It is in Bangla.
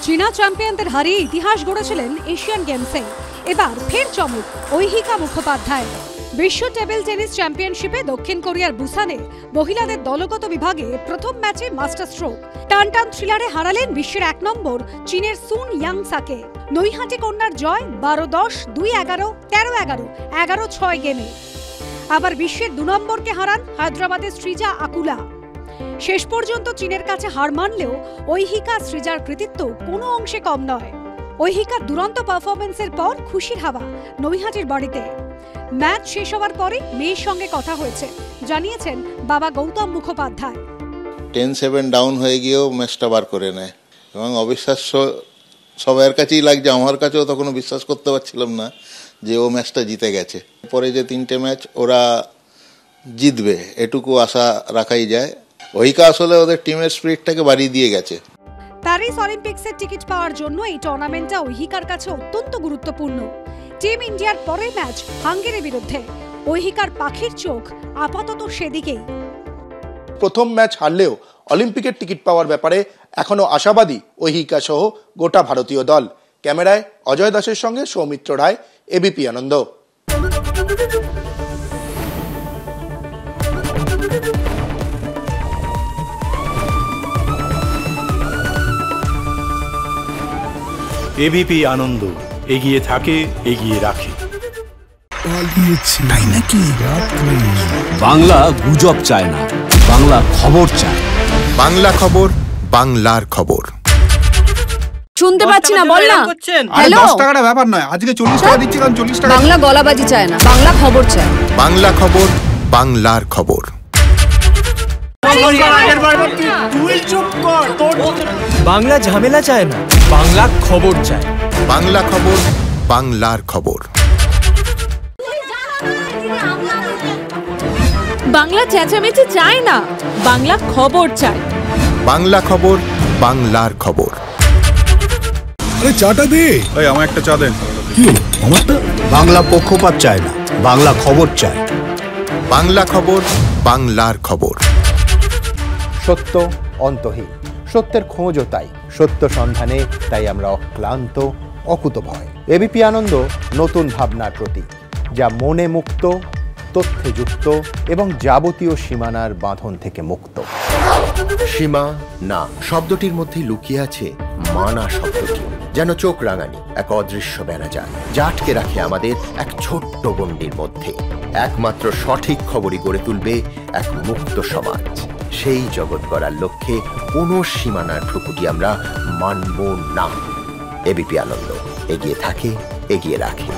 চীনা চ্যাম্পিয়নদের হারিয়ে ইতিহাস গড়েছিলেন এশিয়ান গেমসে। এবার ফের চমক ঐহিকা মুখোপাধ্যায়। বিশ্ব টেবিল টেনিস চ্যাম্পিয়নশিপে দক্ষিণ কোরিয়ার বুসানে মহিলাদের দলগত বিভাগে প্রথম ম্যাচে মাস্টার স্ট্রোক টান থ্রিলারে হারালেন বিশ্বের 1 নম্বর চীনের সুন ইয়াংসাকে। নৈহাটি কন্যার জয় 12-10, 2-11, 13-11, 11-6 গেমে। আবার বিশ্বের 2 নম্বরকে হারান হায়দ্রাবাদের সৃজা আকুলা। শেষ পর্যন্ত চীনের কাছে হার মানলেও ঐহিকা সৃজার কৃতিত্ব কোনো অংশে কম নয়। ঐহিকার দুরন্ত পারফরমেন্সের পর খুশির হাওয়া নৈহাটির বাড়িতে। ম্যাচ শেষ হওয়ার পরে মেয়ের সঙ্গে কথা হয়েছে, জানিয়েছেন বাবা গৌতম মুখোপাধ্যায়। 10-7 ডাউন হয়ে গিয়েও ম্যাচটা বার করে নেয় এবং অবিশ্বাস্য সবার কাছেই লাগছে, আমার কাছেও তখনও বিশ্বাস করতে পারছিলাম না যে ও ম্যাচটা জিতে গেছে। পরে যে 3টে ম্যাচ ওরা জিতবে এটুকু আশা রাখাই যায়। ঐহিকা আসলে ওদের টিমের স্পিরিটটাকে বাড়িয়ে দিয়ে গেছে। প্যারিস অলিম্পিক্সের টিকিট পাওয়ার জন্য এই টুর্নামেন্টটা ঐহিকার কাছে অত্যন্ত গুরুত্বপূর্ণ। টিম ইন্ডিয়ার পরের ম্যাচ হাঙ্গেরির বিরুদ্ধে। ঐহিকার পাখির চোখ আপাতত সেদিকেই। প্রথম ম্যাচ হারলেও অলিম্পিকের টিকিট পাওয়ার ব্যাপারে এখনো আশাবাদী ঐহিকা সহ গোটা ভারতীয় দল। ক্যামেরায় অজয় দাসের সঙ্গে সৌমিত্র রায়, এবিপি আনন্দ। এবিপি আনন্দ, এগিয়ে থাকে, এগিয়ে রাখে। তাই নাকি? বাংলা গুজব চায় না, বাংলা খবর চায়। বাংলা খবর, বাংলার খবর। শুনতে পাচ্ছি না, বল না। হ্যালো, 10 টাকাটা ব্যাপার নয়, আজকে 40 টাকা দিচ্ছি, কারণ 40 টাকা। বাংলা গলাবাজি চায় না, বাংলা খবর চায়। বাংলা খবর, বাংলার খবর। বাংলা ঝামেলা চায় না, বাংলা খবর চায়। বাংলা খবর, বাংলার খবর। বাংলা চেঁচামেচি চায় না, বাংলা খবর চায়। বাংলা খবর, বাংলার খবর। আরে চাটা দে। এই আমার একটা চা দেন। কি আমারটা? বাংলা পক্ষপাত চায় না, বাংলা খবর চায়। বাংলা খবর, বাংলার খবর। সত্য অন্তহীন, সত্যের খোঁজও তাই, সত্য সন্ধানে তাই আমরা অক্লান্ত, অকুতভয়। এবিপি আনন্দ নতুন ভাবনার প্রতীক, যা মনে মুক্ত, তথ্যে যুক্ত এবং যাবতীয় সীমানার বাঁধন থেকে মুক্ত। সীমা না শব্দটির মধ্যে লুকিয়ে আছে মানা শব্দটি, যেন চোখ রাঙানি এক অদৃশ্য ব্যানাজার, যা আটকে রাখে আমাদের এক ছোট্ট গণ্ডির মধ্যে। একমাত্র সঠিক খবরই গড়ে তুলবে এক মুক্ত সমাজ। সেই জগৎ গড়ার লক্ষ্যে কোনো সীমানার ঠুকুটি আমরা মানব না। এবিপি আনন্দ, এগিয়ে থাকে, এগিয়ে রাখে।